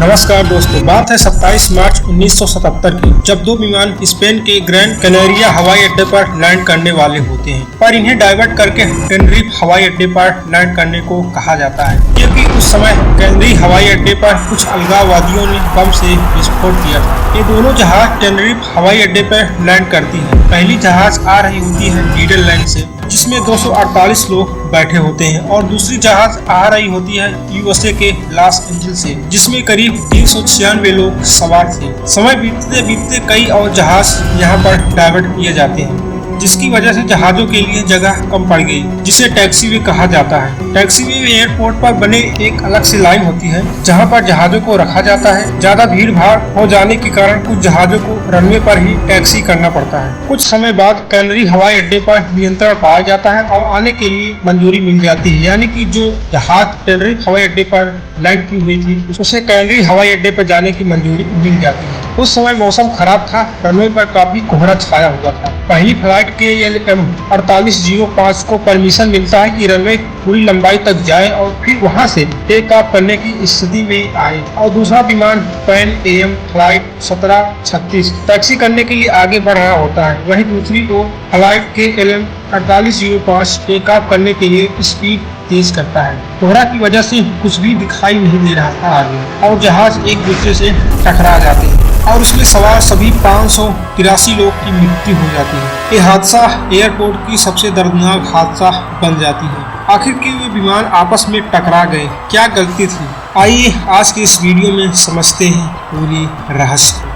नमस्कार दोस्तों, बात है 27 मार्च 1977 की, जब दो विमान स्पेन के ग्रैंड कैनेरिया हवाई अड्डे पर लैंड करने वाले होते हैं, पर इन्हें डाइवर्ट करके टेनरिफ हवाई अड्डे पर लैंड करने को कहा जाता है, क्योंकि उस समय कैनरी हवाई अड्डे पर कुछ अलगाववादियों ने बम से विस्फोट किया था। ये दोनों जहाज टेनरिफ हवाई अड्डे पर लैंड करती है। पहली जहाज आ रही होती है नीदरलैंड से, जिसमें 248 लोग बैठे होते हैं, और दूसरी जहाज आ रही होती है यूएसए के लॉस एंजल्स से, जिसमें करीब 396 लोग सवार थे। समय बीतते बीतते कई और जहाज यहाँ पर डाइवर्ट किए जाते हैं, जिसकी वजह से जहाजों के लिए जगह कम पड़ गई, जिसे टैक्सीवे कहा जाता है। टैक्सीवे एयरपोर्ट पर बने एक अलग से लाइन होती है, जहां पर जहाजों को रखा जाता है। ज्यादा भीड़ भाड़ हो जाने के कारण कुछ जहाजों को रनवे पर ही टैक्सी करना पड़ता है। कुछ समय बाद कैनरी हवाई अड्डे पर नियंत्रण पाया जाता है और आने के लिए मंजूरी मिल जाती है, यानी कि जो जहाज कैनरी हवाई अड्डे पर लैंड की हुई थी, उसे कैनरी हवाई अड्डे पर जाने की मंजूरी मिल जाती है। उस समय मौसम खराब था, रनवे पर काफी कोहरा छाया हुआ था। पहली फ्लाइट KLM 4805 को परमिशन मिलता है कि रनवे पूरी लंबाई तक जाए और फिर वहां से टेक ऑफ करने की स्थिति में आए, और दूसरा विमान पैन AM फ्लाइट 1736 टैक्सी करने के लिए आगे बढ़ रहा होता है। वहीं दूसरी ओर फ्लाइट KLM 4805 टेक ऑफ करने के लिए स्पीड तेज करता है। कोहरा की वजह से कुछ भी दिखाई नहीं दे रहा था आगे, और जहाज एक दूसरे से टकरा जाते हैं और उसमें सवार सभी 583 लोग की मृत्यु हो जाती है। ये हादसा एयरपोर्ट की सबसे दर्दनाक हादसा बन जाती है। आखिर क्यों वे विमान आपस में टकरा गए, क्या गलती थी? आइए आज के इस वीडियो में समझते हैं पूरी रहस्य।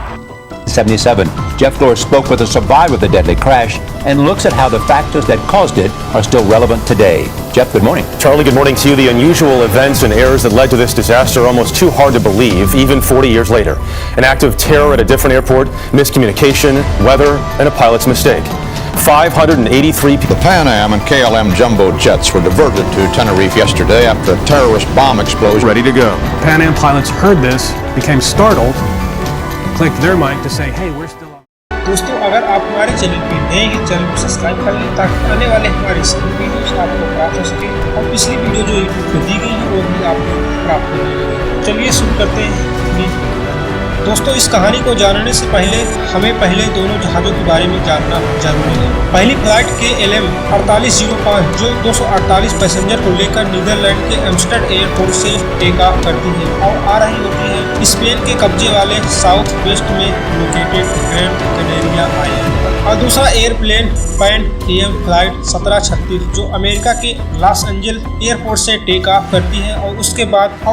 77, Jeff Glor spoke with a survivor of the deadly crash and looks at how the factors that caused it are still relevant today. Jeff, good morning. Charlie, good morning to you. The unusual events and errors that led to this disaster are almost too hard to believe, even 40 years later. An act of terror at a different airport, miscommunication, weather, and a pilot's mistake. 583 people. The Pan Am and KLM jumbo jets were diverted to Tenerife yesterday after a terrorist bomb explosion. Ready to go. Pan Am pilots heard this, became startled, clicked their mic to say, hey, we're still on. दोस्तों, अगर आप हमारे channel पर नए हैं, channel को subscribe कर लें ताकि आने वाले हमारे सभी वीडियोस आपको प्राप्त हो सके, और पिछली वीडियो जो यूट्यूब पर दी गई है वो भी आपको प्राप्त हो जाएगी। चलिए शुरू करते हैं। दोस्तों, इस कहानी को जानने से पहले हमें पहले दोनों जहाज़ों के बारे में जानना जरूरी है। पहली फ्लाइट KLM 4805 जो 248 पैसेंजर को लेकर नीदरलैंड के एम्स्टर्डम एयरपोर्ट से टेक ऑफ करती है और आ रही होती है स्पेन के कब्जे वाले साउथ वेस्ट में लोकेटेड ग्रैंड कैनेरिया आइलैंड पर, और दूसरा एयरप्लेन पैन AM फ्लाइट 1736 जो अमेरिका के लॉस एंजल्स एयरपोर्ट से टेक ऑफ करती है और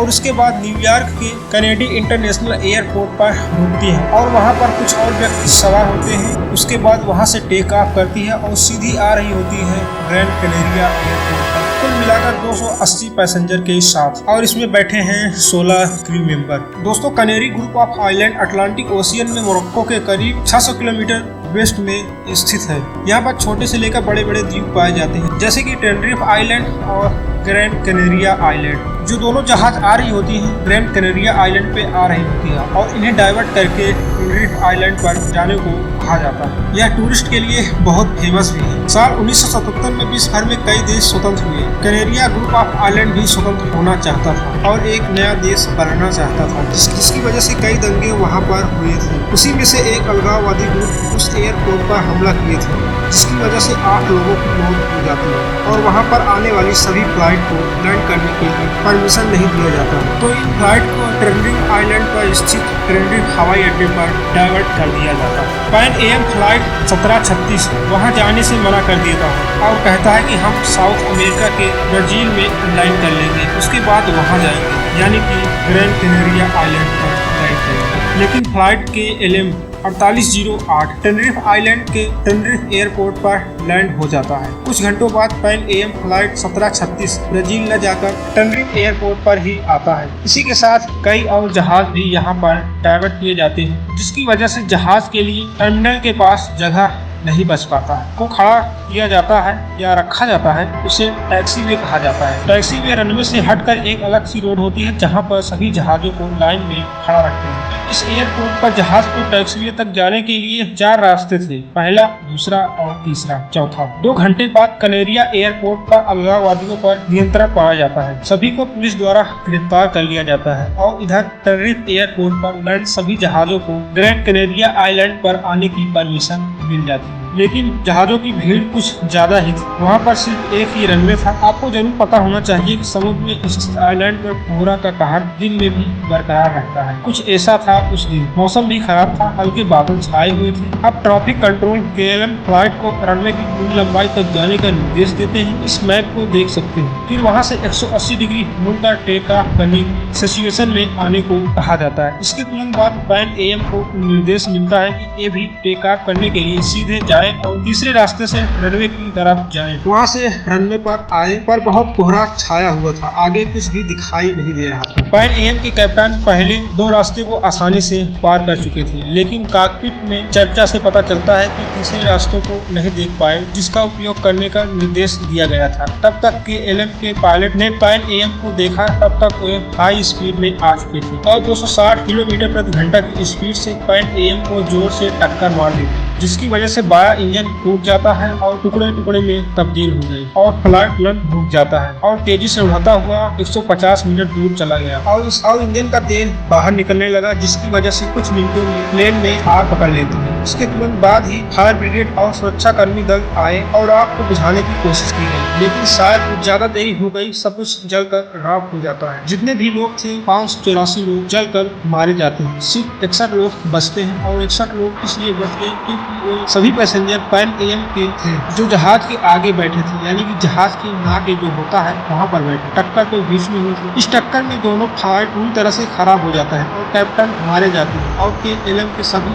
उसके बाद न्यूयॉर्क के कैनेडी इंटरनेशनल एयरपोर्ट पर रुकती है, और वहां पर कुछ और व्यक्ति सवार होते हैं। उसके बाद वहां से टेक ऑफ करती है और सीधी आ रही होती है ग्रैंड कैनेरिया एयरपोर्ट पर, कुल मिलाकर 280 पैसेंजर के साथ, और इसमें बैठे हैं 16 क्रू मेंबर। दोस्तों, canary group of island Atlantic ocean में मोरक्को के करीब 600 किलोमीटर वेस्ट में स्थित है। यहाँ पर छोटे से लेकर बड़े बड़े द्वीप पाए जाते हैं, जैसे कि टेनरिफ आइलैंड और ग्रैंड कैनेरिया आइलैंड। जो दोनों जहाज आ रही होती हैं ग्रैंड कैनेरिया आइलैंड पे आ रही होती है, और इन्हें डाइवर्ट करके टेनरिफ आइलैंड पर जाने को कहा जाता है। यह टूरिस्ट के लिए बहुत फेमस भी है। साल 1977 में विश्व भर में कई देश स्वतंत्र हुए। कैनेरिया ग्रुप ऑफ आइलैंड भी स्वतंत्र होना चाहता था और एक नया देश बनना चाहता था, जिसकी वजह से कई दंगे वहाँ पर हुए थे। उसी में से एक अलगाववादी ग्रुप उस एयरपोर्ट पर हमला किए थे, जिसकी वजह से 8 लोगों की मौत हो जाती है, और वहाँ पर आने वाली सभी फ्लाइट को लैंड करने के लिए परमिशन नहीं दिया जाता। तो इन फ्लाइट को टेनरिफ आइलैंड पर स्थित टेनरिफ हवाई अड्डे पर डाइवर्ट कर दिया जाता। पैन AM फ्लाइट 1736 वहाँ जाने से मना कर देता है और कहता है कि हम साउथ अमेरिका के ब्राजील में लैंड कर लेंगे, उसके बाद वहाँ जाएंगे, यानी कि ग्रैंड कैनेरिया आइलैंड पर लैंड करेंगे। लेकिन फ्लाइट KLM 4808 टेनरिफ आइलैंड के टेनरिफ एयरपोर्ट पर लैंड हो जाता है। कुछ घंटों बाद पैन AM फ्लाइट 1736 ब्राजील न जाकर टेनरिफ एयरपोर्ट पर ही आता है। इसी के साथ कई और जहाज भी यहाँ पर डाइवर्ट किए जाते हैं, जिसकी वजह से जहाज के लिए टर्मिनल के पास जगह नहीं बच पाता है, को खड़ा किया जाता है या रखा जाता है। उसे टैक्सीवे कहा जाता है। टैक्सीवे रनवे से हटकर एक अलग सी रोड होती है, जहाँ पर सभी जहाजों को लाइन में खड़ा रखते हैं। इस एयरपोर्ट पर जहाज को टैक्सीवे तक जाने के लिए 4 रास्ते थे, पहला, दूसरा और तीसरा, चौथा। 2 घंटे बाद कनेरिया एयरपोर्ट पर अलगाववादियों पर नियंत्रण पाया जाता है। सभी को पुलिस द्वारा गिरफ्तार कर लिया जाता है और इधर टेनरिफ एयरपोर्ट पर लैंड सभी जहाजों को ग्रैंड कनेरिया आइलैंड पर आने की परमिशन मिल जाती है। लेकिन जहाजों की भीड़ कुछ ज्यादा ही थी। वहाँ पर सिर्फ एक ही रनवे था। आपको जरूर पता होना चाहिए कि समुद्र में स्थित आइलैंड पर कोहरा का कहर दिन में भी बरकरार रहता है। कुछ ऐसा था उस दिन। मौसम भी खराब था, हल्के बादल छाए हुए थे। अब ट्रैफिक कंट्रोल KLM फ्लाइट को रनवे की पूरी लंबाई तक जाने का निर्देश देते हैं। इस मैप को देख सकते हैं। फिर वहाँ से 180 डिग्री मुड़कर टेक ऑफ करने की सिचुएशन में आने को कहा जाता है। इसके तुरंत बाद पैन AM को निर्देश मिलता है कि ये भी टेक ऑफ करने के लिए सीधे जाए और तीसरे रास्ते से रनवे की तरफ जाएं। वहाँ से रनवे पर आए पर बहुत कोहरा छाया हुआ था, आगे कुछ भी दिखाई नहीं दे रहा था। पैन AM के कप्तान पहले 2 रास्ते को आसानी से पार कर चुके थे, लेकिन कॉकपिट में चर्चा से पता चलता है कि तीसरे रास्तों को नहीं देख पाए, जिसका उपयोग करने का निर्देश दिया गया था। तब तक KLM के पायलट ने पैन AM को देखा, तब तक वे हाई स्पीड में आ चुके थे और 260 किलोमीटर प्रति घंटा की स्पीड से पैन AM को जोर से टक्कर मार दी, जिसकी वजह से बाया इंजन टूट जाता है और टुकड़े टुकड़े में तब्दील हो गई और फ्लाइट तुरंत रुक जाता है और तेजी से उड़ाता हुआ 150 मीटर दूर चला गया और इंजन का तेल बाहर निकलने लगा, जिसकी वजह से कुछ मिनटों में प्लेन में आग पकड़ लेती है। इसके तुरंत बाद ही फायर ब्रिगेड और सुरक्षा कर्मी दल आए और आग को बुझाने की कोशिश की गई, लेकिन शायद कुछ ज्यादा देरी हो गई। सब कुछ जलकर राख हो जाता है। जितने भी लोग थे 584 लोग जलकर मारे जाते हैं। सिर्फ 61 लोग बचते हैं और 61 लोग इसलिए बच गए क्योंकि सभी पैसेंजर पैन AM के थे जो जहाज के आगे बैठे थे, यानी कि जहाज के नाके जो होता है वहाँ पर बैठे। टक्कर तो बीच में हुई थी। इस टक्कर में दोनों फ्लाइट पूरी तरह से खराब हो जाता है और कैप्टन मारे जाते हैं और KLM के सभी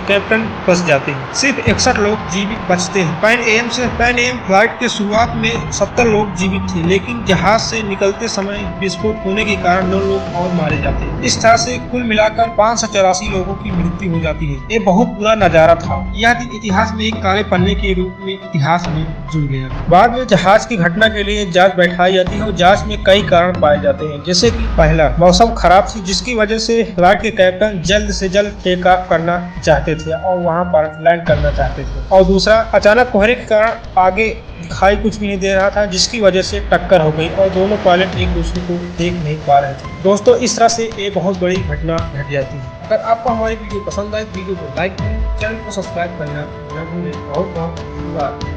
कैप्टन बच जाते हैं। सिर्फ 61 लोग जीवित बचते हैं। पैन AM फ्लाइट के शुरुआत में 70 लोग जीवित थे, लेकिन जहाज से निकलते समय विस्फोट होने के कारण 2 लोग और मारे जाते हैं। इस तरह से कुल मिलाकर 584 लोगों की मृत्यु हो जाती है। ये बहुत बुरा नजारा था। यह दिन इतिहास में एक काले पन्ने के रूप में इतिहास में जुड़ गया। बाद में जहाज की घटना के लिए जांच बैठाई जाती है और जांच में कई कारण पाए जाते हैं, जैसे कि पहला, मौसम खराब थी, जिसकी वजह से फ्लाइट के कैप्टन जल्द से जल्द टेक ऑफ करना चाहते थे और वहां पर लैंड करना चाहते थे। और दूसरा, अचानक कोहरे के कारण आगे दिखाई कुछ भी नहीं दे रहा था, जिसकी वजह से टक्कर हो गई और दोनों पायलट एक दूसरे को देख नहीं पा रहे थे। दोस्तों, इस तरह से एक बहुत बड़ी घटना घट जाती है। अगर आपको हमारी वीडियो पसंद आए तो वीडियो को लाइक करें, चैनल को सब्सक्राइब करना न भूलें। बहुत बहुत धन्यवाद।